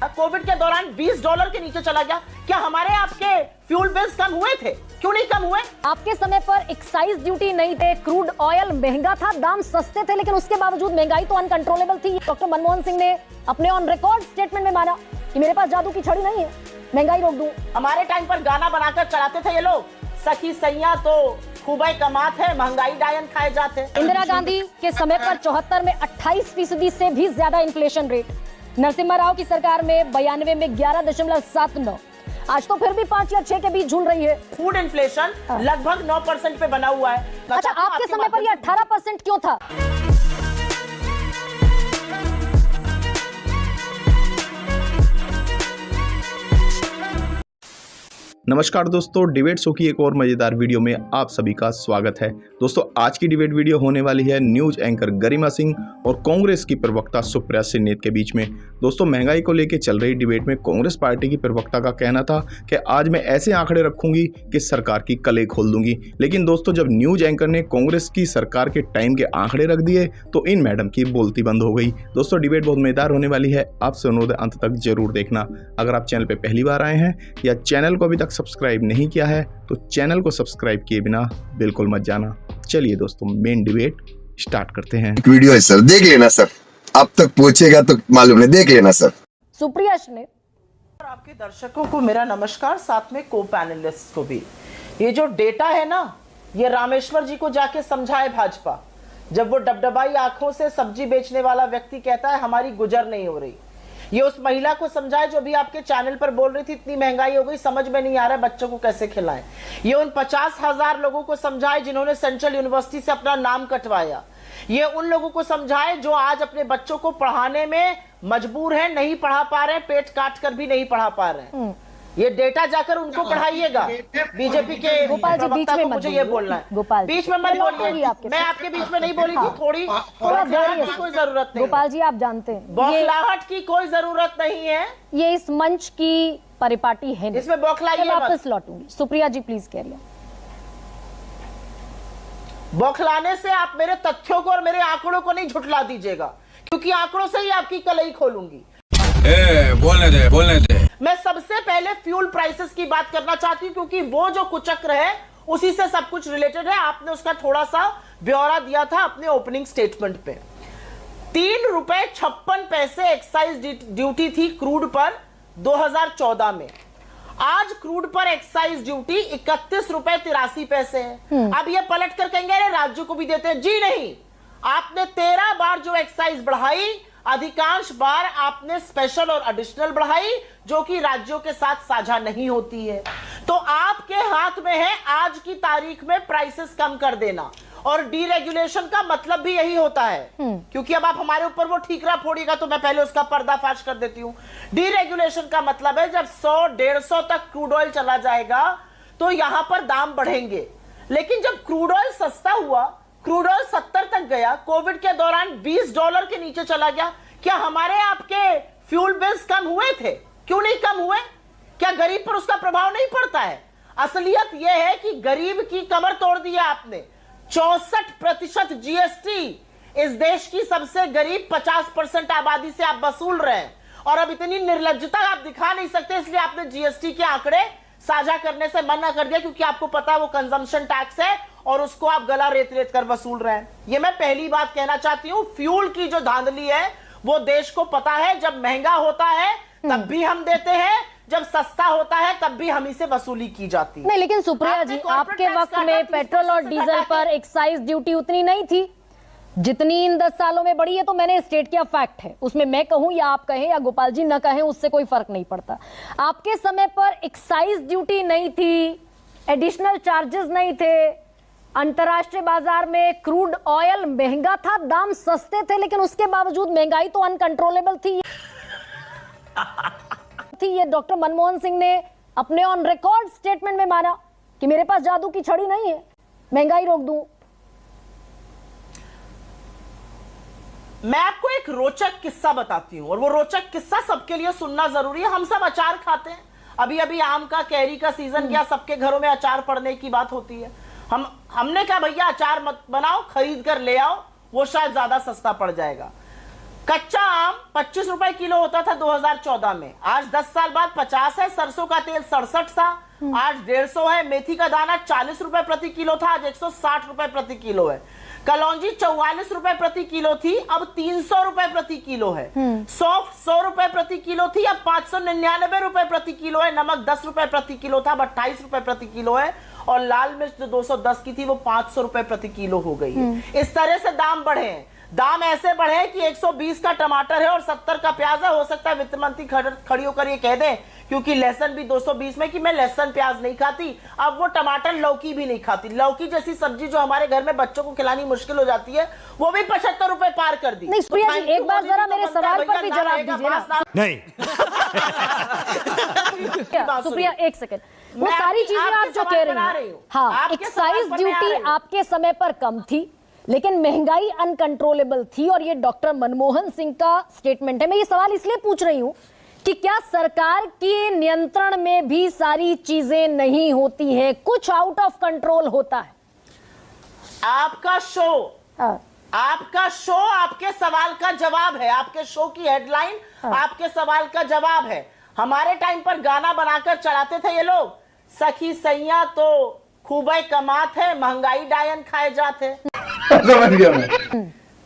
Covid के दौरान $20 के नीचे चला गया। क्या हमारे आपके फ्यूल बिल्स कम हुए थे? क्यों नहीं कम हुए? आपके समय पर एक्साइज ड्यूटी नहीं थे, क्रूड ऑयल महंगा था, दाम सस्ते थे, लेकिन उसके बावजूद महंगाई तो अनकंट्रोलेबल थी। डॉक्टर मनमोहन सिंह ने अपने ऑन रिकॉर्ड स्टेटमेंट में माना कि मेरे पास जादू की छड़ी नहीं है, महंगाई रोक दूं। हमारे टाइम पर गाना बनाकर चलाते थे ये लोग, सखी सैया तो खूबे कमात है, महंगाई डायन खाए जाते। इंदिरा गांधी के समय पर 74 में 28% से भी ज्यादा इन्फ्लेशन रेट, नरसिम्हा राव की सरकार में 92 में 11.79, आज तो फिर भी 5 या 6 के बीच झूल रही है। फूड इन्फ्लेशन लगभग 9% पे बना हुआ है। अच्छा, आपके समय पर ये 18% क्यों था? नमस्कार दोस्तों, डिबेट शो की एक और मज़ेदार वीडियो में आप सभी का स्वागत है। दोस्तों, आज की डिबेट वीडियो होने वाली है न्यूज़ एंकर गरिमा सिंह और कांग्रेस की प्रवक्ता सुप्रिया सिन्नेत के बीच में। दोस्तों, महंगाई को लेकर चल रही डिबेट में कांग्रेस पार्टी की प्रवक्ता का कहना था कि आज मैं ऐसे आंकड़े रखूंगी कि सरकार की कलें खोल दूंगी। लेकिन दोस्तों, जब न्यूज़ एंकर ने कांग्रेस की सरकार के टाइम के आंकड़े रख दिए तो इन मैडम की बोलती बंद हो गई। दोस्तों, डिबेट बहुत मज़ेदार होने वाली है, आपसे अनुरोध है अंत तक जरूर देखना। अगर आप चैनल पर पहली बार आए हैं या चैनल को अभी तक सब्सक्राइब नहीं किया है तो चैनल को सब्सक्राइब किए बिना बिल्कुल मत जाना। चलिए दोस्तों, मेन डिबेट स्टार्ट करते हैं। वीडियो है सर, देख लेना सर, अब तक पूछेगा तो मालूम नहीं, देख लेना सर। सुप्रिया ने आपके दर्शकों को मेरा नमस्कार, साथ में को पैनलिस्ट को भी। ये जो डेटा है ना, ये रामेश्वर जी को जाके समझाए भाजपा। जब वो डबडबाई आंखों से सब्जी बेचने वाला व्यक्ति कहता है हमारी गुजर नहीं हो रही, ये उस महिला को समझाए जो भी आपके चैनल पर बोल रही थी इतनी महंगाई हो गई, समझ में नहीं आ रहा है बच्चों को कैसे खिलाएं। ये उन 50,000 लोगों को समझाए जिन्होंने सेंट्रल यूनिवर्सिटी से अपना नाम कटवाया। ये उन लोगों को समझाए जो आज अपने बच्चों को पढ़ाने में मजबूर हैं, नहीं पढ़ा पा रहे, पेट काट कर भी नहीं पढ़ा पा रहे हैं। ये डेटा जाकर उनको पढ़ाइएगा। बीजेपी के गोपाल जी, बीच में मुझे ये बोलना है, गोपाल बीच में मत बोलिए। मैं आपके बीच में नहीं बोली थी, थोड़ा देर की कोई जरूरत नहीं। गोपाल जी, आप जानते हैं बौखलाहट की कोई जरूरत नहीं है, ये इस मंच की परिपाटी है, इसमें बौखलाइए मत। वापस लौटूंगी। सुप्रिया जी प्लीज करिए। बौखलाने से आप मेरे तथ्यों को और मेरे आंकड़ों को नहीं झुठला दीजिएगा, क्योंकि आंकड़ों से ही आपकी कलई खोलूंगी। बोलने दे। मैं सबसे पहले फ्यूल प्राइसेस की बात करना चाहती हूं, क्योंकि वो जो कुचक्र है उसी से सब कुछ रिलेटेड है। आपने उसका थोड़ा सा ब्यौरा दिया था अपने ओपनिंग स्टेटमेंट पे। ₹3.56 एक्साइज ड्यूटी थी क्रूड पर 2014 में। आज क्रूड पर एक्साइज ड्यूटी ₹31.83 है। अब ये पलट कर कहेंगे अरे राज्यों को भी देते हैं। जी नहीं, आपने 13 बार जो एक्साइज बढ़ाई, अधिकांश बार आपने स्पेशल और एडिशनल बढ़ाई, जो कि राज्यों के साथ साझा नहीं होती है। तो आपके हाथ में है आज की तारीख में प्राइसेस कम कर देना, और डीरेगुलेशन का मतलब भी यही होता है। क्योंकि अब आप हमारे ऊपर वो ठीकरा फोड़िएगा तो मैं पहले उसका पर्दाफाश कर देती हूं। डीरेगुलेशन का मतलब है जब 100-150 तक क्रूड ऑयल चला जाएगा तो यहां पर दाम बढ़ेंगे। लेकिन जब क्रूड ऑयल सस्ता हुआ, क्रूड ऑयल 70 तक गया, कोविड के दौरान $20 के नीचे चला गया, क्या हमारे आपके फ्यूल बिल्स कम हुए थे? क्यों नहीं कम हुए? क्या गरीब पर उसका प्रभाव नहीं पड़ता है? असलियत यह है कि गरीब की कमर तोड़ दी है आपने। 64% जीएसटी इस देश की सबसे गरीब 50% आबादी से आप वसूल रहे हैं, और अब इतनी निर्लज्जता आप दिखा नहीं सकते, इसलिए आपने जीएसटी के आंकड़े साझा करने से मना कर दिया, क्योंकि आपको पता है वो कंजम्पशन टैक्स है और उसको आप गला रेत रेत कर वसूल रहे हैं। ये मैं पहली बात कहना चाहती हूं। फ्यूल की जो धांधली है वो देश को पता है। जब महंगा होता है तब भी हम देते हैं, जब सस्ता होता है तब भी हम इसे वसूली की जाती है। नहीं, लेकिन सुप्रिया जी, आपके वक्त में पेट्रोल और डीजल पर एक्साइज ड्यूटी उतनी नहीं थी जितनी इन 10 सालों में बढ़ी है। तो मैंने स्टेट किया, फैक्ट है, उसमें मैं कहूं या आप कहें या गोपाल जी न कहें, उससे कोई फर्क नहीं पड़ता। आपके समय पर एक्साइज ड्यूटी नहीं थी, एडिशनल चार्जेस नहीं थे, अंतर्राष्ट्रीय बाजार में क्रूड ऑयल महंगा था, दाम सस्ते थे, लेकिन उसके बावजूद महंगाई तो अनकंट्रोलेबल थी। ये डॉक्टर मनमोहन सिंह ने अपने ऑन रिकॉर्ड स्टेटमेंट में माना कि मेरे पास जादू की छड़ी नहीं है, महंगाई रोक दूं। मैं आपको एक रोचक किस्सा बताती हूं, और वो रोचक किस्सा सबके लिए सुनना जरूरी है। हम सब अचार खाते हैं, अभी अभी आम का कैरी का सीजन गया, सबके घरों में अचार पड़ने की बात होती है। हमने कहा भैया अचार मत बनाओ, खरीद कर ले आओ, वो शायद ज्यादा सस्ता पड़ जाएगा। कच्चा आम 25 रुपए किलो होता था 2014 में, आज 10 साल बाद 50 है। सरसों का तेल 67 था, आज 150 है। मेथी का दाना 40 रुपए प्रति किलो था, आज 160 रुपए प्रति किलो है। कलौंजी 44 रुपए प्रति किलो थी, अब 300 रुपए प्रति किलो है। सौंफ 100 रुपए प्रति किलो थी, अब 599 रुपए प्रति किलो है। नमक 10 रुपए प्रति किलो था, अब 28 रुपए प्रति किलो है। और लाल मिर्च जो 210 की थी वो 500 रुपए प्रति किलो हो गई है। इस तरह से दाम बढ़े हैं। दाम ऐसे बढ़े कि 120 का टमाटर है और 70 का प्याज है। हो सकता है वित्त मंत्री खड़ी होकर ये कह दें, क्योंकि लहसुन भी 220 में, कि मैं लहसुन प्याज नहीं खाती। अब वो टमाटर लौकी भी नहीं खाती। लौकी जैसी सब्जी जो हमारे घर में बच्चों को खिलानी मुश्किल हो जाती है, वो भी 75 रुपए पार कर दी। नहीं सुप्रिया जी, एक बार जरा मेरे सवाल पर भी जवाब दीजिए ना। नहीं सुप्रिया एक सेकंड, वो सारी चीजें आप जो कह रही हैं, हाँ, एक्साइज ड्यूटी आपके समय पर कम थी, लेकिन महंगाई अनकंट्रोलेबल थी, और ये डॉक्टर मनमोहन सिंह का स्टेटमेंट है। मैं ये सवाल इसलिए पूछ रही हूं कि क्या सरकार के नियंत्रण में भी सारी चीजें नहीं होती हैं, कुछ आउट ऑफ कंट्रोल होता है? आपका शो आपके सवाल का जवाब है। आपके शो की हेडलाइन आपके सवाल का जवाब है। हमारे टाइम पर गाना बनाकर चलाते थे ये लोग, सखी सैया तो खूबे कमात है, महंगाई डायन खाए जाते। समझ गया मैं।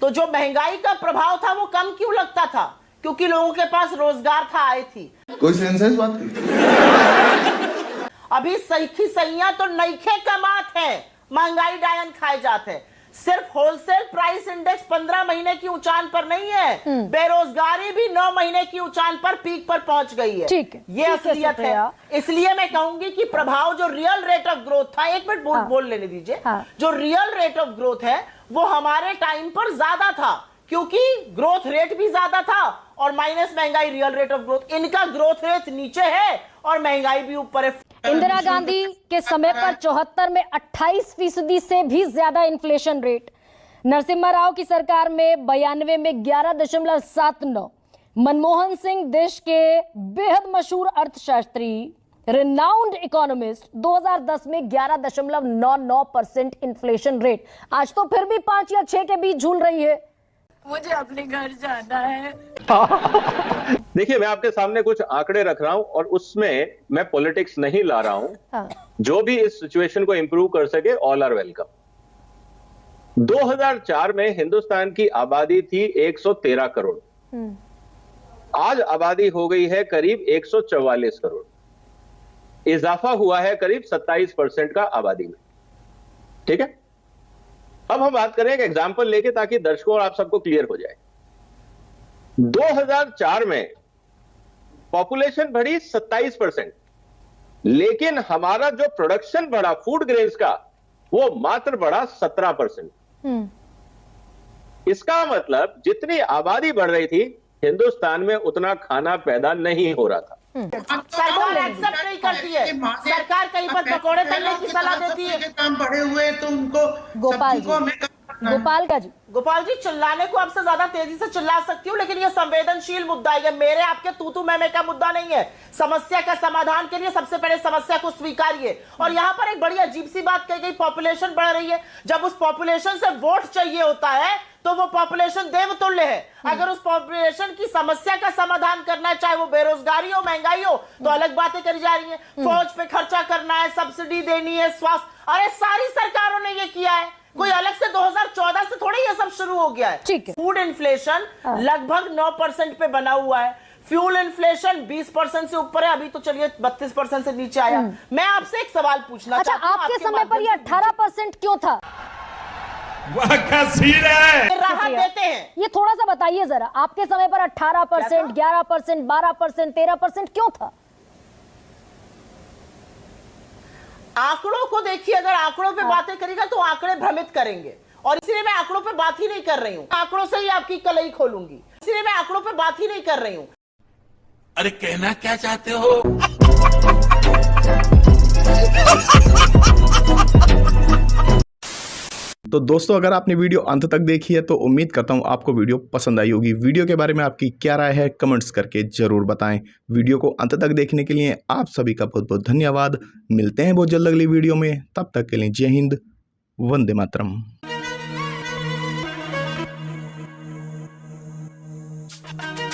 तो जो महंगाई का प्रभाव था वो कम क्यों लगता था? क्योंकि लोगों के पास रोजगार था, आए थी। कोई सेंस है इस बात की? अभी सखी सैया तो नईखे कमात है, महंगाई डायन खाए जाते। सिर्फ होलसेल प्राइस इंडेक्स 15 महीने की ऊंचान पर नहीं है, बेरोजगारी भी 9 महीने की ऊंचान पर पीक पर पहुंच गई है। ठीक है, ये असलियत है। इसलिए मैं कहूंगी कि प्रभाव जो रियल रेट ऑफ ग्रोथ था, एक मिनट बोल लेने दीजिए, जो रियल रेट ऑफ ग्रोथ है वो हमारे टाइम पर ज्यादा था, क्योंकि ग्रोथ रेट भी ज्यादा था और माइनस महंगाई, रियल रेट ऑफ ग्रोथ। इनका ग्रोथ रेट नीचे है और महंगाई भी ऊपर है। इंदिरा गांधी के समय पर 74 में 28% से भी ज्यादा इन्फ्लेशन रेट, नरसिम्हा राव की सरकार में 92 में 11.79, मनमोहन सिंह देश के बेहद मशहूर अर्थशास्त्री, रिनाउंड इकोनॉमिस्ट, 2010 में 11.99% इन्फ्लेशन रेट। आज तो फिर भी 5 या 6 के बीच झूल रही है। मुझे अपने घर जाना है। देखिए, मैं आपके सामने कुछ आंकड़े रख रहा हूं और उसमें मैं पॉलिटिक्स नहीं ला रहा हूं। जो भी इस सिचुएशन को इंप्रूव कर सके, ऑल आर वेलकम। 2004 में हिंदुस्तान की आबादी थी 113 करोड़, आज आबादी हो गई है करीब 144 करोड़। इजाफा हुआ है करीब 27% का आबादी में। ठीक है, अब हम बात करें एक एग्जाम्पल लेके, ताकि दर्शकों और आप सबको क्लियर हो जाए। 2004 में पॉपुलेशन बढ़ी 27%, लेकिन हमारा जो प्रोडक्शन बढ़ा फूड ग्रेन्स का, वो मात्र बढ़ा 17%। इसका मतलब जितनी आबादी बढ़ रही थी, हिंदुस्तान में उतना खाना पैदा नहीं हो रहा था। सरकार एक्सेप्ट नहीं करती है। सरकार कहीं पर पकौड़े तलने की सलाह देती है। काम बढ़े हुए तो उनको गोपाल जी चिल्लाने को आपसे ज्यादा तेजी से चिल्ला सकती हूँ, लेकिन ये संवेदनशील मुद्दा है। मेरे आपके तू मैं का मुद्दा नहीं है। समस्या का समाधान के लिए सबसे पहले समस्या को स्वीकारिए। और यहाँ पर एक बड़ी अजीब सी बात कही गई, पॉपुलेशन बढ़ रही है। जब उस पॉपुलेशन से वोट चाहिए होता है तो वो पॉपुलेशन देवतुल्य है। अगर उस पॉपुलेशन की समस्या का समाधान करना है, चाहे वो बेरोजगारी हो, महंगाई हो, तो अलग बातें करी जा रही है। फौज पे खर्चा करना है, सब्सिडी देनी है, स्वास्थ्य, अरे सारी सरकारों ने ये किया है। कोई अलग से 2014 से थोड़ी ये सब शुरू हो गया है। फूड इन्फ्लेशन लगभग 9% पे बना हुआ है। फ्यूल इन्फ्लेशन 20% से ऊपर है, अभी तो चलिए 32% से नीचे आया। मैं आपसे एक सवाल पूछना चाहता हूं, आपके समय पर ये 18% क्यों था? राहत देते हैं, ये थोड़ा सा बताइए जरा। आपके समय पर 18%, 11%, 12%, 13% क्यों था? आंकड़ों को देखिए, अगर आंकड़ों पे बातें करेगा तो आंकड़े भ्रमित करेंगे, और इसलिए मैं आंकड़ों पे बात ही नहीं कर रही हूँ। आंकड़ों से ही आपकी कलई खोलूंगी, इसलिए मैं आंकड़ों पे बात ही नहीं कर रही हूँ। अरे कहना क्या चाहते हो? तो दोस्तों, अगर आपने वीडियो अंत तक देखी है तो उम्मीद करता हूं आपको वीडियो पसंद आई होगी। वीडियो के बारे में आपकी क्या राय है, कमेंट्स करके ज़रूर बताएं। वीडियो को अंत तक देखने के लिए आप सभी का बहुत बहुत धन्यवाद। मिलते हैं बहुत जल्द अगली वीडियो में, तब तक के लिए जय हिंद, वंदे मातरम। है